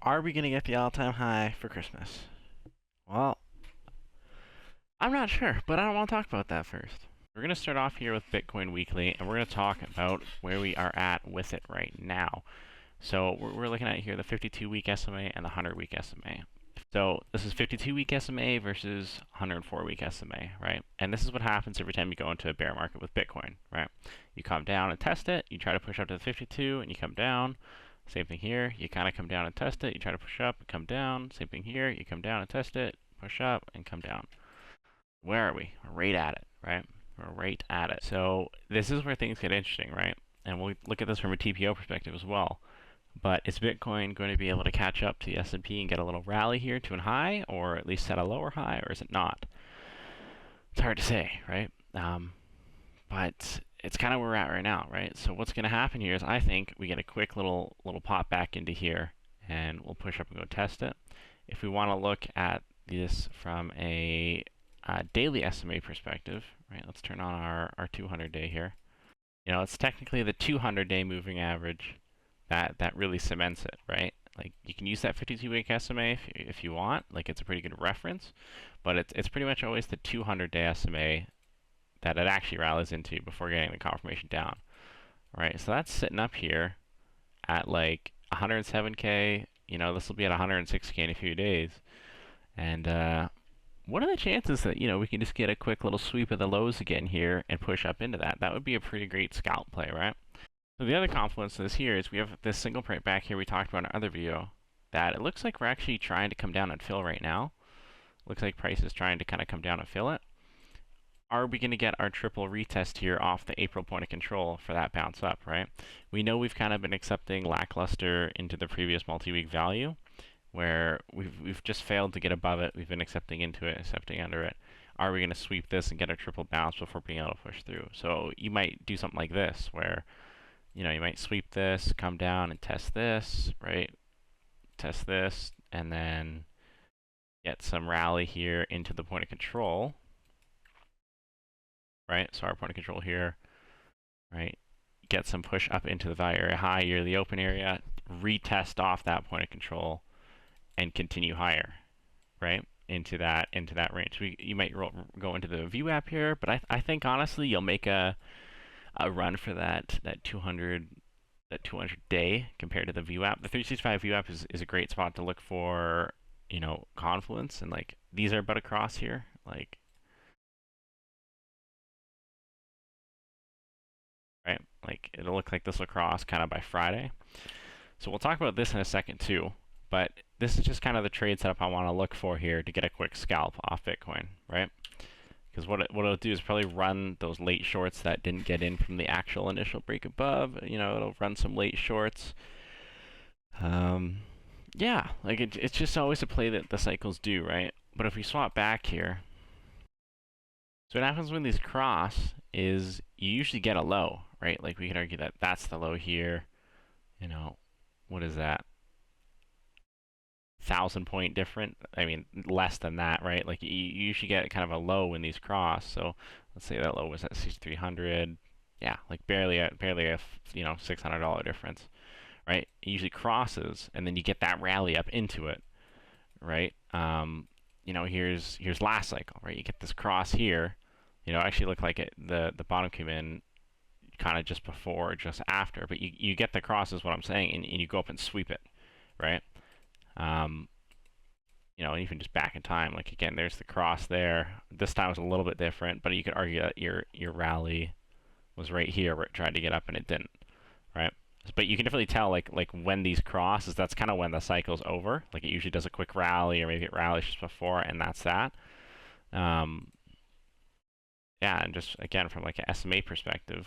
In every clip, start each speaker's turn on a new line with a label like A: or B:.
A: Are we going to get the all-time high for Christmas? Well, I'm not sure, but I don't want to talk about that first. We're going to start off here with Bitcoin Weekly, and we're going to talk about where we are at with it right now. So we're looking at here the 52-week SMA and the 100-week SMA. So this is 52-week SMA versus 104-week SMA, right? And this is what happens every time you go into a bear market with Bitcoin, right? You come down and test it, you try to push up to the 52, and you come down. Same thing here, you kind of come down and test it, you try to push up and come down. Same thing here, you come down and test it, push up and come down. Where are we? We're right at it, right? We're right at it. So this is where things get interesting, right? And we'll look at this from a TPO perspective as well. But is Bitcoin going to be able to catch up to the S&P and get a little rally here to a high, or at least set a lower high, or is it not? It's hard to say, right? But it's kind of where we're at right now, right? So what's going to happen here is I think we get a quick little pop back into here, and we'll push up and go test it. If we want to look at this from a daily SMA perspective, right? Let's turn on our 200-day here. You know, it's technically the 200-day moving average that really cements it, right? Like you can use that 52-week SMA if you want. Like it's a pretty good reference, but it's pretty much always the 200-day SMA that it actually rallies into before getting the confirmation down. All right, so that's sitting up here at like 107K. You know, this will be at 106K in a few days. And what are the chances that, you know, we can just get a quick little sweep of the lows again here and push up into that? That would be a pretty great scalp play, right? So the other confluence of this here is we have this single print back here we talked about in our other video that it looks like we're actually trying to come down and fill right now. Looks like price is trying to kind of come down and fill it. Are we going to get our triple retest here off the April point of control for that bounce up, right? We know we've kind of been accepting lackluster into the previous multi-week value, where we've just failed to get above it. We've been accepting into it, accepting under it. Are we going to sweep this and get a triple bounce before being able to push through? So you might do something like this, where you know you might sweep this, come down and test this, right? Test this, and then get some rally here into the point of control. Right, so our point of control here, right, get some push up into the value area high here, the open area, retest off that point of control, and continue higher, right, into that range. You might go into the VWAP here, but I think honestly you'll make a run for that 200 day compared to the VWAP. The 365 VWAP is a great spot to look for, you know, confluence, and like these are about to cross here, like. Right? Like it'll look like this will cross kind of by Friday. So we'll talk about this in a second too, but this is just kind of the trade setup I want to look for here to get a quick scalp off Bitcoin, right? Because what it'll do is probably run those late shorts that didn't get in from the actual initial break above. You know, it'll run some late shorts. Yeah, like it's just always a play that the cycles do, right? But if we swap back here, so what happens when these cross is you usually get a low, right? Like we could argue that that's the low here. You know, what is that? 1,000-point difference? I mean, less than that, right? Like you usually get kind of a low when these cross. So let's say that low was at 6,300. Yeah, like barely a you know $600 difference, right? It usually crosses, and then you get that rally up into it, right? You know, here's last cycle, right? You get this cross here. You know, actually look like the bottom came in kind of just before or just after, but you get the cross is what I'm saying, and you go up and sweep it, right? You know, even just back in time, like again, there's the cross there. This time was a little bit different, but you could argue that your rally was right here where it tried to get up and it didn't, right? But you can definitely tell like when these crosses, that's kind of when the cycle's over. Like it usually does a quick rally, or maybe it rallies just before, and that's that. Yeah, and just again from like an SMA perspective,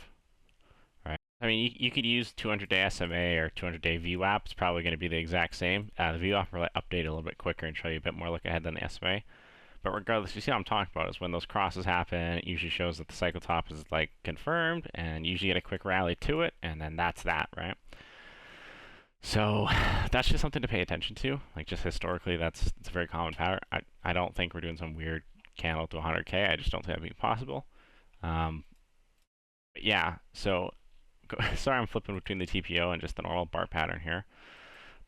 A: right? I mean, you could use 200-day SMA or 200-day VWAP. It's probably going to be the exact same. The VWAP will update a little bit quicker and show you a bit more look ahead than the SMA. But regardless, you see what I'm talking about is when those crosses happen, it usually shows that the cycle top is like confirmed, and you usually get a quick rally to it, and then that's that, right? So that's just something to pay attention to. Like just historically, it's a very common pattern. I don't think we're doing some weird candle to 100K. I just don't think that'd be possible. But yeah, so sorry I'm flipping between the TPO and just the normal bar pattern here.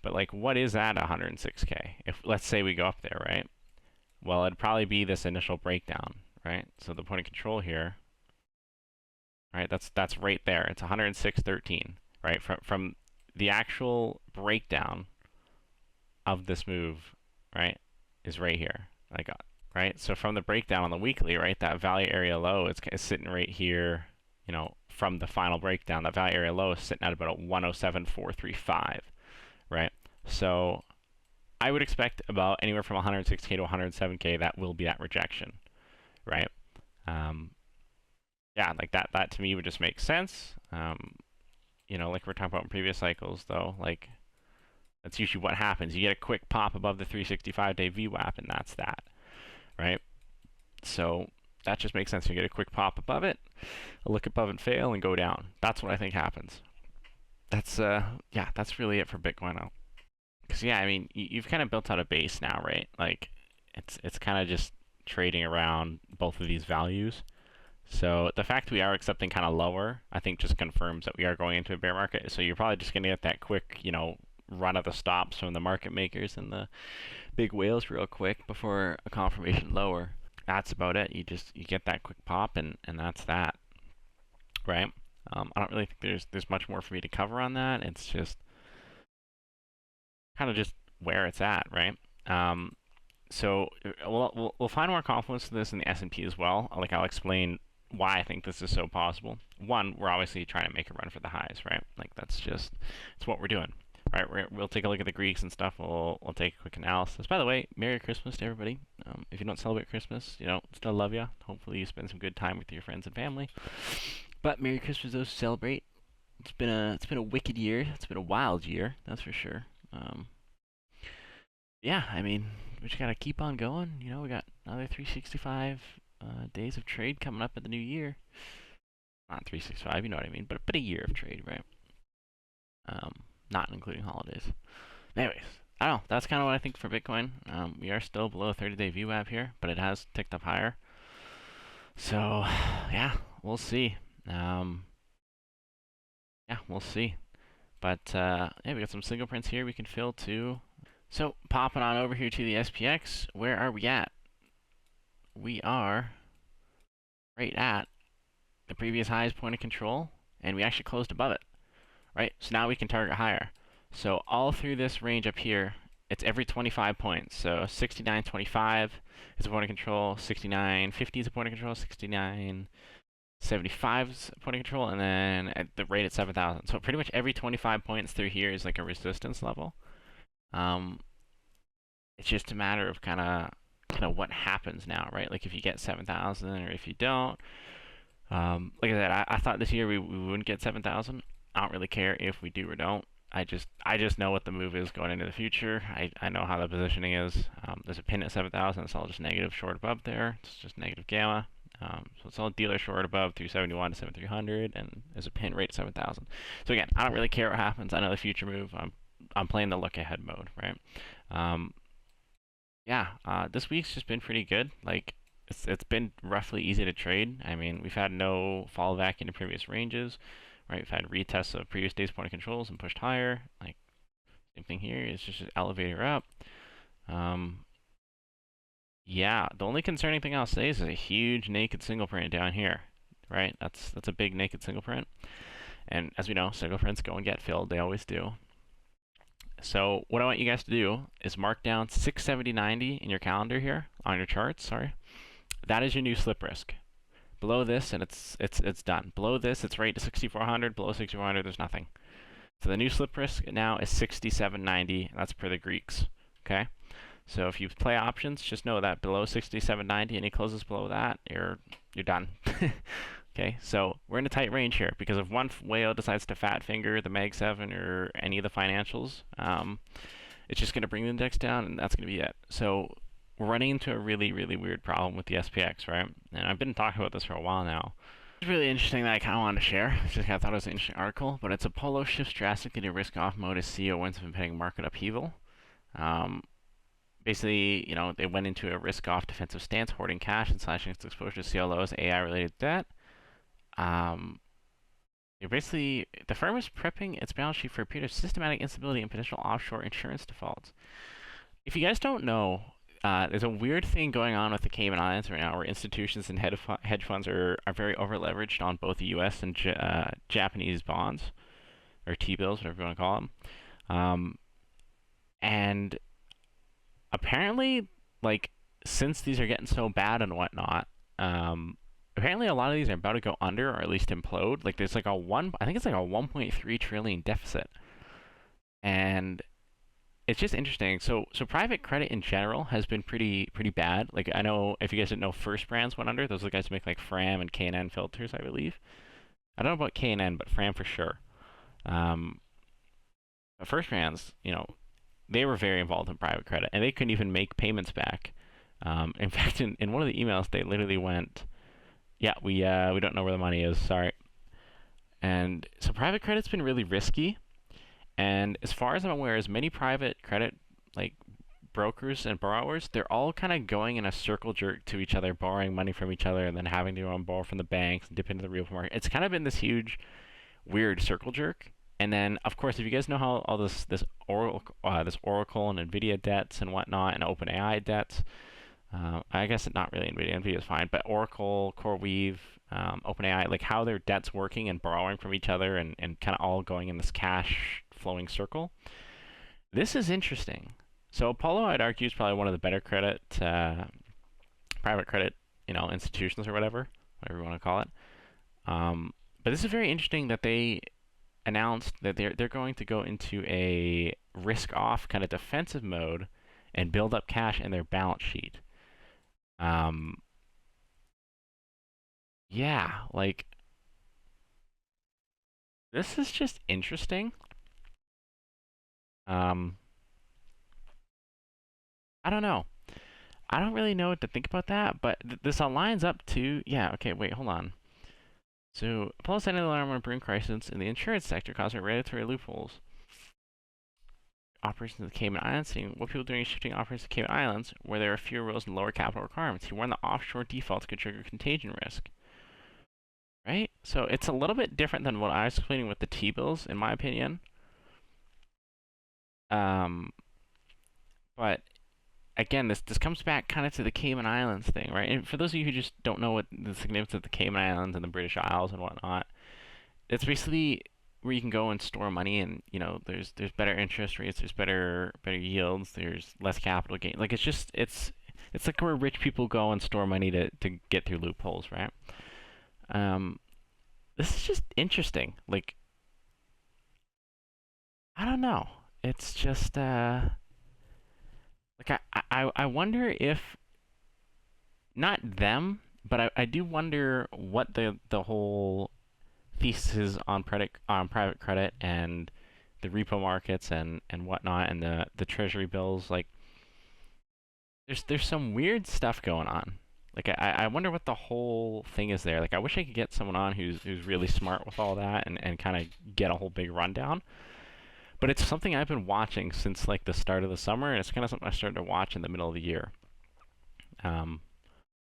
A: But like, what is at 106K? If let's say we go up there, right? Well, it'd probably be this initial breakdown, right? So the point of control here, right? That's right there. It's 106.13, right? From the actual breakdown of this move, right, is right here. Like, right? So from the breakdown on the weekly, right, that value area low is sitting right here, you know, from the final breakdown. That value area low is sitting at about 107.435, right? So I would expect about anywhere from 106K to 107K, that will be that rejection, right? Yeah, like that to me would just make sense. You know, like we're talking about in previous cycles, though, like that's usually what happens. You get a quick pop above the 365-day VWAP, and that's that, right? So that just makes sense. You get a quick pop above it, a look above and fail, and go down. That's what I think happens. That's yeah, that's really it for Bitcoin. Because yeah, I mean, you've kind of built out a base now, right? Like it's kind of just trading around both of these values. So the fact we are accepting kind of lower, I think just confirms that we are going into a bear market. So you're probably just going to get that quick, you know, run of the stops from the market makers and the big whales real quick before a confirmation lower. That's about it. You get that quick pop, and that's that, right? I don't really think there's much more for me to cover on that. It's just kind of just where it's at, right? So we'll find more confluence to this in the S&P as well. Like, I'll explain why I think this is so possible. One, we're obviously trying to make a run for the highs, right? Like, it's what we're doing. All right, we'll take a look at the Greeks and stuff. We'll take a quick analysis. By the way, Merry Christmas to everybody. If you don't celebrate Christmas, you know, still love you. Hopefully you spend some good time with your friends and family. But Merry Christmas to those who celebrate. It's been a wicked year. It's been a wild year, that's for sure. Yeah, I mean, we just gotta keep on going. You know, we got another 365 days of trade coming up in the new year. Not 365, you know what I mean, but a year of trade, right? Not including holidays. Anyways, I don't know. That's kind of what I think for Bitcoin. We are still below a 30-day VWAP here, but it has ticked up higher. So, yeah, we'll see. Yeah, we'll see. But yeah, we got some single prints here we can fill too. So popping on over here to the SPX, where are we at? We are right at the previous highest point of control, and we actually closed above it, right? So now we can target higher. So all through this range up here, it's every 25 points. So 69.25 is a point of control, 69.50 is a point of control, 69.75 is a point of control, and then at the rate at 7,000. So pretty much every 25 points through here is like a resistance level. It's just a matter of kind of what happens now, right? Like if you get 7,000 or if you don't. Like I said, I thought this year we wouldn't get 7,000. I don't really care if we do or don't. I just know what the move is going into the future. I know how the positioning is. There's a pin at 7,000. It's all just negative short above there. It's just negative gamma. So it's all dealer short above 371 to 7,300, and there's a pin rate at 7,000. So again, I don't really care what happens. I know the future move. I'm playing the look ahead mode, right? Yeah, this week's just been pretty good. Like, it's been roughly easy to trade. I mean, we've had no fall back into previous ranges, right? We've had retests of previous day's point of controls and pushed higher. Like, same thing here. It's just an elevator up. Yeah, the only concerning thing I'll say is a huge naked single print down here, right? That's a big naked single print. And as we know, single prints go and get filled. They always do. So what I want you guys to do is mark down 670.90 in your calendar here, on your charts, sorry. That is your new slip risk. Below this, and it's done. Below this, it's right to 6,400. Below 6,400, there's nothing. So the new slip risk now is 67.90. That's per the Greeks, okay? So if you play options, just know that below 67.90, any closes below that, you're done. Okay, so we're in a tight range here because if one whale decides to fat finger the Mag 7 or any of the financials, it's just going to bring the index down, and that's going to be it. So we're running into a really, really weird problem with the SPX, right? And I've been talking about this for a while now. It's really interesting that I kind of wanted to share. I just kind of thought it was an interesting article, but it's Apollo shifts drastically to risk-off mode as CEO wins impending market upheaval. Basically, you know, they went into a risk-off defensive stance, hoarding cash and slashing its exposure to CLO's AI-related debt. Basically, the firm is prepping its balance sheet for a period of systematic instability and potential offshore insurance defaults. If you guys don't know, there's a weird thing going on with the Cayman Islands right now where institutions and hedge funds are very over leveraged on both the US and Japanese bonds, or T-bills, whatever you want to call them. And apparently, like, since these are getting so bad and whatnot, apparently a lot of these are about to go under or at least implode. Like, there's like I think it's like a 1.3 trillion deficit. And it's just interesting. So private credit in general has been pretty bad. Like, I know if you guys didn't know, First Brands went under. Those are the guys who make like Fram and K&N filters, I believe. I don't know about K&N, but Fram for sure. But First Brands, they were very involved in private credit, and they couldn't even make payments back. In fact, in one of the emails, they literally went, "Yeah, we don't know where the money is. Sorry." And so private credit's been really risky. And as far as I'm aware, as many private credit like brokers and borrowers, they're all kind of going in a circle jerk to each other, borrowing money from each other, and then having to go and borrow from the banks and dip into the real market. It's kind of been this huge, weird circle jerk. And then, of course, if you guys know how all this Oracle and Nvidia debts and whatnot, and OpenAI debts, I guess not really Nvidia. Nvidia is fine, but Oracle, CoreWeave, OpenAI, like how their debt's working and borrowing from each other, and kind of all going in this cash flowing circle. This is interesting. So Apollo, I'd argue, is probably one of the better private credit, institutions or whatever you want to call it. But this is very interesting that they announced that they're going to go into a risk-off kind of defensive mode and build up cash in their balance sheet. Yeah, like this is just interesting. I don't know. I don't really know what to think about that, but this aligns up to, yeah, okay, wait, hold on. So, Apollo sounded the alarm on a brewing crisis in the insurance sector causing regulatory loopholes. Operations in the Cayman Islands, seeing what people doing is shifting operations to Cayman Islands, where there are fewer rules and lower capital requirements. He warned that offshore defaults could trigger contagion risk. Right? So it's a little bit different than what I was explaining with the T-bills, in my opinion. But again, this comes back kind of to the Cayman Islands thing, right? And for those of you who just don't know what the significance of the Cayman Islands and the British Isles and whatnot, it's basically where you can go and store money, and there's better interest rates, there's better yields, there's less capital gain. Like it's like where rich people go and store money to get through loopholes, right? This is just interesting. Like, I don't know. It's just like I wonder if not them, but I do wonder what the whole thesis on private credit and the repo markets and whatnot, and the treasury bills. Like, there's some weird stuff going on. Like, I wonder what the whole thing is there. Like, I wish I could get someone on who's really smart with all that and kind of get a whole big rundown. But it's something I've been watching since like the start of the summer, and it's kind of something I started to watch in the middle of the year. Yeah,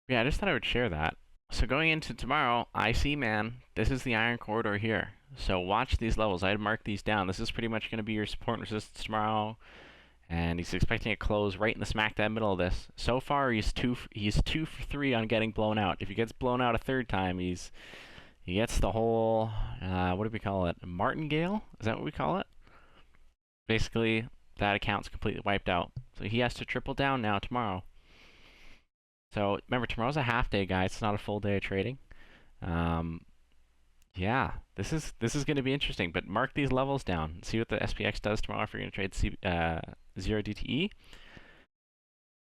A: I just thought I would share that. So going into tomorrow, I see, man, this is the iron corridor here. So watch these levels. I'd mark these down. This is pretty much going to be your support and resistance tomorrow. And he's expecting a close right in the smack dab middle of this. So far, he's 2 for 3 on getting blown out. If he gets blown out a third time, he gets the whole, what do we call it? Martingale? Is that what we call it? Basically, that account's completely wiped out. So he has to triple down now tomorrow. So remember, tomorrow's a half day, guys. It's not a full day of trading. Yeah, this is going to be interesting. But mark these levels down. See what the SPX does tomorrow if you're going to trade 0 DTE.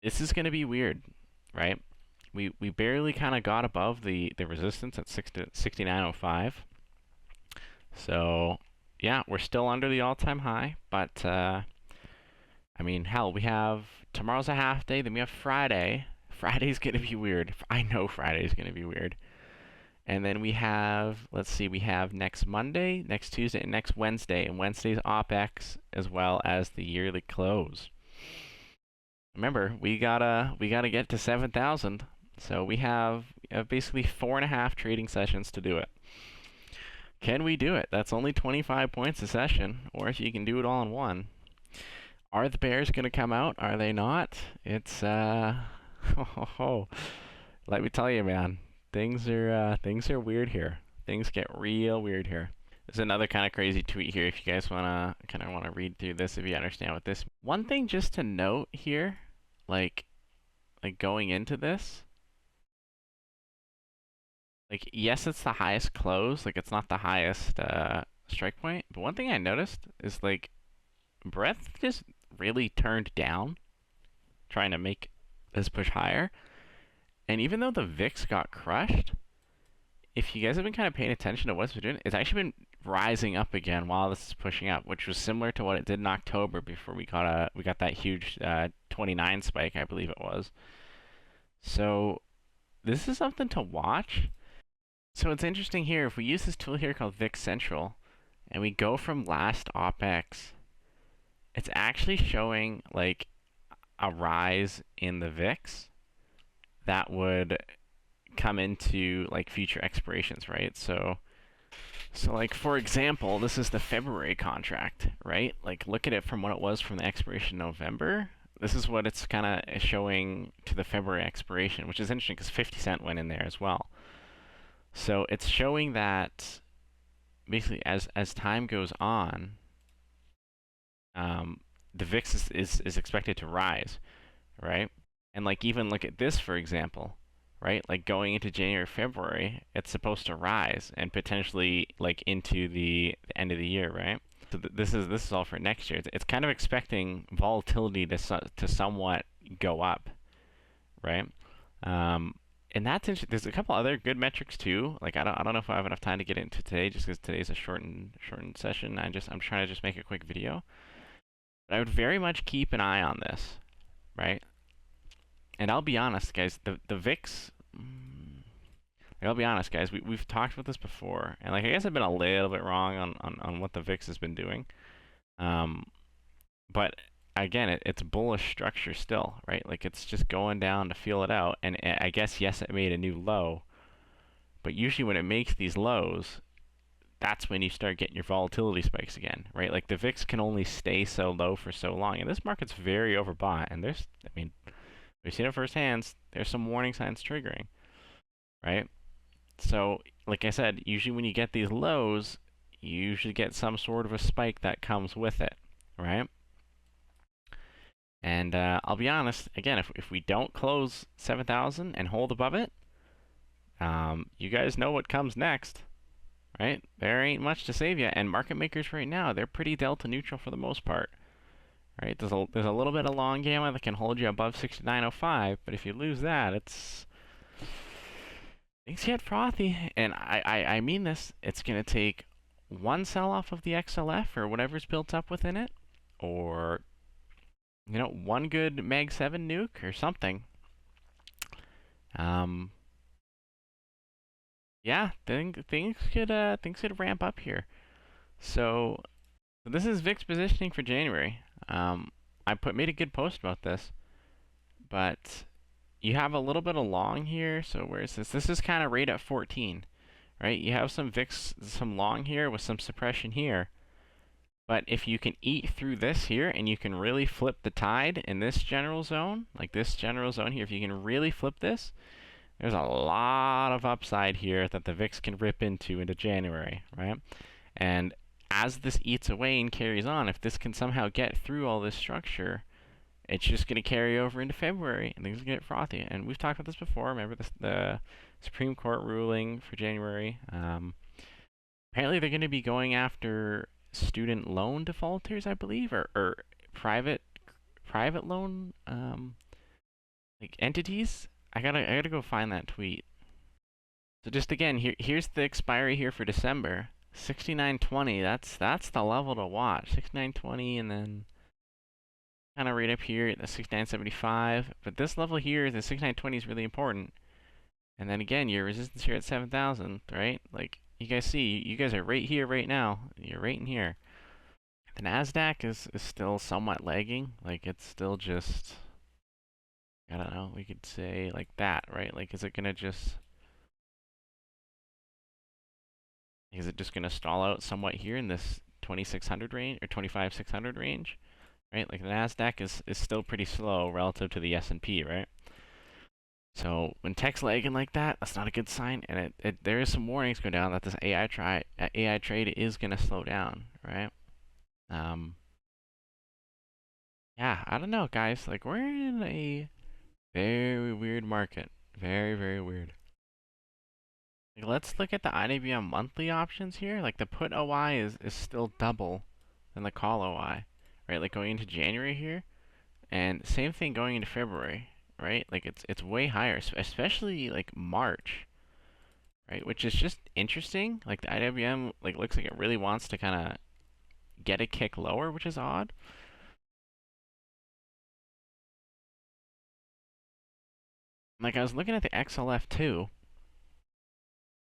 A: This is going to be weird, right? We barely kind of got above the resistance at 69.05. So yeah, we're still under the all-time high, but I mean, hell, we have tomorrow's a half day, then we have Friday. Friday's gonna be weird. I know Friday's gonna be weird. And then we have, let's see, we have next Monday, next Tuesday, and next Wednesday, and Wednesday's OPEX as well as the yearly close. Remember, we gotta get to 7,000, so we have basically 4.5 trading sessions to do it. Can we do it? That's only 25 points a session, or if you can do it all in one. Are the bears going to come out? Are they not? It's let me tell you, man. Things are weird here. Things get real weird here. There's another kind of crazy tweet here if you guys wanna read through this if you understand what this. One thing just to note here, like going into this, like yes, it's the highest close, like it's not the highest strike point, but one thing I noticed is like breadth just really turned down trying to make this push higher. And even though the VIX got crushed, if you guys have been kind of paying attention to what's been doing, it's actually been rising up again while this is pushing up, which was similar to what it did in October before we got that huge 29 spike, I believe it was. So this is something to watch. So it's interesting here, if we use this tool here called VIX Central, and we go from last OPEX, it's actually showing like a rise in the VIX that would come into like future expirations, right? So like for example, this is the February contract, right? Like look at it from what it was from the expiration in November. This is what it's kind of showing to the February expiration, which is interesting because 50 cent went in there as well. So it's showing that basically as time goes on, the VIX is expected to rise, right? And like even look at this for example, right? Like going into January, February, it's supposed to rise and potentially like into the end of the year, right? So this is all for next year. It's kind of expecting volatility to somewhat go up, right? And that's interesting. There's a couple other good metrics too. Like I don't know if I have enough time to get into today, just because today's a shortened session. I'm trying to just make a quick video. But I would very much keep an eye on this, right? And I'll be honest, guys. The VIX. I'll be honest, guys. We've talked about this before, and like I guess I've been a little bit wrong on what the VIX has been doing. But again, it's bullish structure still, right? Like it's just going down to feel it out. And I guess yes, it made a new low, but usually when it makes these lows, that's when you start getting your volatility spikes again, right? Like the VIX can only stay so low for so long, and this market's very overbought. And I mean, we've seen it firsthand. There's some warning signs triggering, right? So, like I said, usually when you get these lows, you usually get some sort of a spike that comes with it, right? And I'll be honest, again, if we don't close 7,000 and hold above it, you guys know what comes next, right? There ain't much to save you. And market makers right now, they're pretty delta neutral for the most part, right? There's a little bit of long gamma that can hold you above 69.05, but if you lose that, things get frothy. And I mean this, it's going to take one sell-off of the XLF or whatever's built up within it, or one good Mag 7 nuke or something. Yeah, things could ramp up here. So this is VIX positioning for January. I made a good post about this, but you have a little bit of long here. So where is this? This is kind of right at 14, right? You have some VIX, some long here with some suppression here. But if you can eat through this here and you can really flip the tide in this general zone, like this general zone here, if you can really flip this, there's a lot of upside here that the VIX can rip into January, right? And as this eats away and carries on, if this can somehow get through all this structure, it's just going to carry over into February and things get frothy. And we've talked about this before. Remember the Supreme Court ruling for January? Apparently they're going to be going after student loan defaulters, I believe, or private loan like entities. I gotta go find that tweet. So just again, here's the expiry here for December. 69.20. That's the level to watch. 69.20, and then kind of right up here at the 69.75. But this level here, the 69.20 is really important. And then again, your resistance here at 7,000, right? Like you guys see, you guys are right here right now. You're right in here. The Nasdaq is still somewhat lagging. Like it's still just, I don't know, we could say like that, right? Like is it gonna just Is it just going to stall out somewhat here in this 2600 range or 25600 range, right? Like the Nasdaq is still pretty slow relative to the S&P, right? So when tech's lagging like that, that's not a good sign, and there is some warnings going down that this AI trade is going to slow down, right? Yeah, I don't know, guys. Like we're in a very weird market, very weird. Like, let's look at the IWM monthly options here. Like the put OI is still double than the call OI, right? Like going into January here, and same thing going into February, right? Like it's way higher, especially like March, right? Which is just interesting. Like the IWM like looks like it really wants to kind of get a kick lower, which is odd. Like I was looking at the XLF too,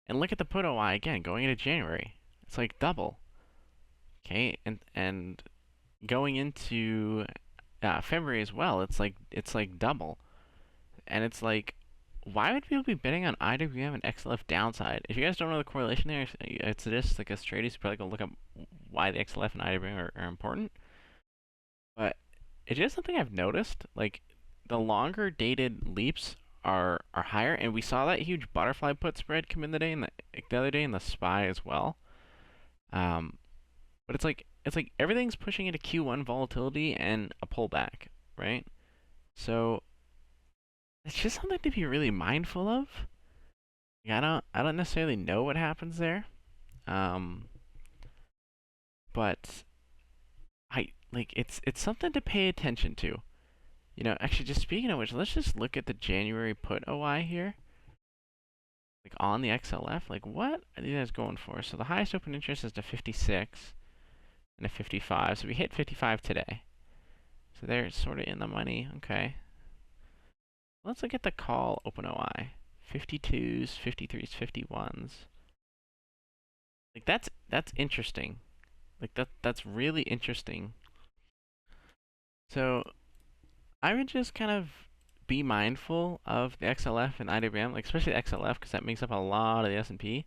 A: and look at the put OI again going into January. It's like double. Okay, and going into February as well, it's like double, and it's like, why would people be betting on IWM and XLF downside? If you guys don't know the correlation there, it's just like as traders, you probably go look up why the XLF and IWM are important. But it's just something I've noticed. Like the longer dated leaps are higher, and we saw that huge butterfly put spread come in the other day in the SPY as well. Um, but it's like everything's pushing into Q1 volatility and a pullback, right? So it's just something to be really mindful of. Like, I don't necessarily know what happens there, um, but I like it's something to pay attention to. You know, actually, just speaking of which, let's just look at the January put OI here, like on the XLF. Like, what are these guys going for? So the highest open interest is to 56 and a 55. So we hit 55 today. So they're sort of in the money. Okay. Let's look at the call open OI. 52s, 53s, 51s. Like that's interesting. Like that's really interesting. So I would just kind of be mindful of the XLF and IWM, like especially the XLF because that makes up a lot of the S&P.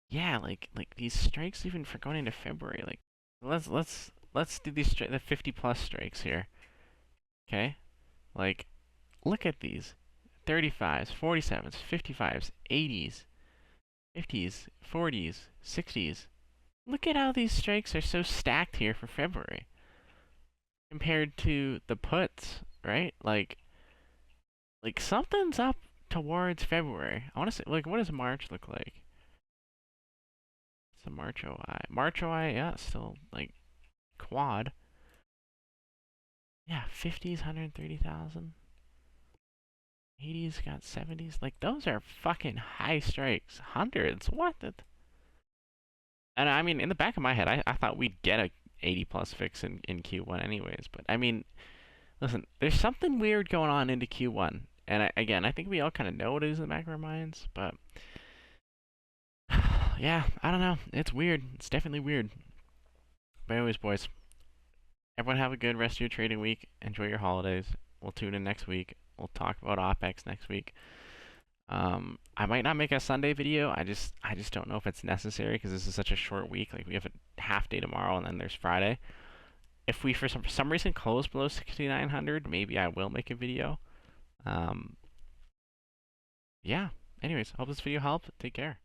A: Yeah, like these strikes even for going into February. Like let's do these the 50 plus strikes here. Okay? Like look at these. 35s, 47s, 55s, 80s, 50s, 40s, 60s. Look at how these strikes are so stacked here for February compared to the puts, right? Like something's up towards February. I want to say, like, what does March look like? It's a March OI. March OI, yeah, still like quad. Yeah, 50s, 130,000. 80s got 70s. Like those are fucking high strikes. Hundreds. What? And I mean, in the back of my head, I thought we'd get a 80 plus fix in Q1 anyways. But I mean, listen, there's something weird going on into Q1. And again, I think we all kind of know what it is in the back of our minds. But yeah, I don't know. It's weird. It's definitely weird. But anyways, boys, everyone have a good rest of your trading week. Enjoy your holidays. We'll tune in next week. We'll talk about OPEX next week. I might not make a Sunday video. I just don't know if it's necessary because this is such a short week. Like we have a half day tomorrow and then there's Friday. If we for some reason close below 6,900, maybe I will make a video. Yeah. Anyways, hope this video helped. Take care.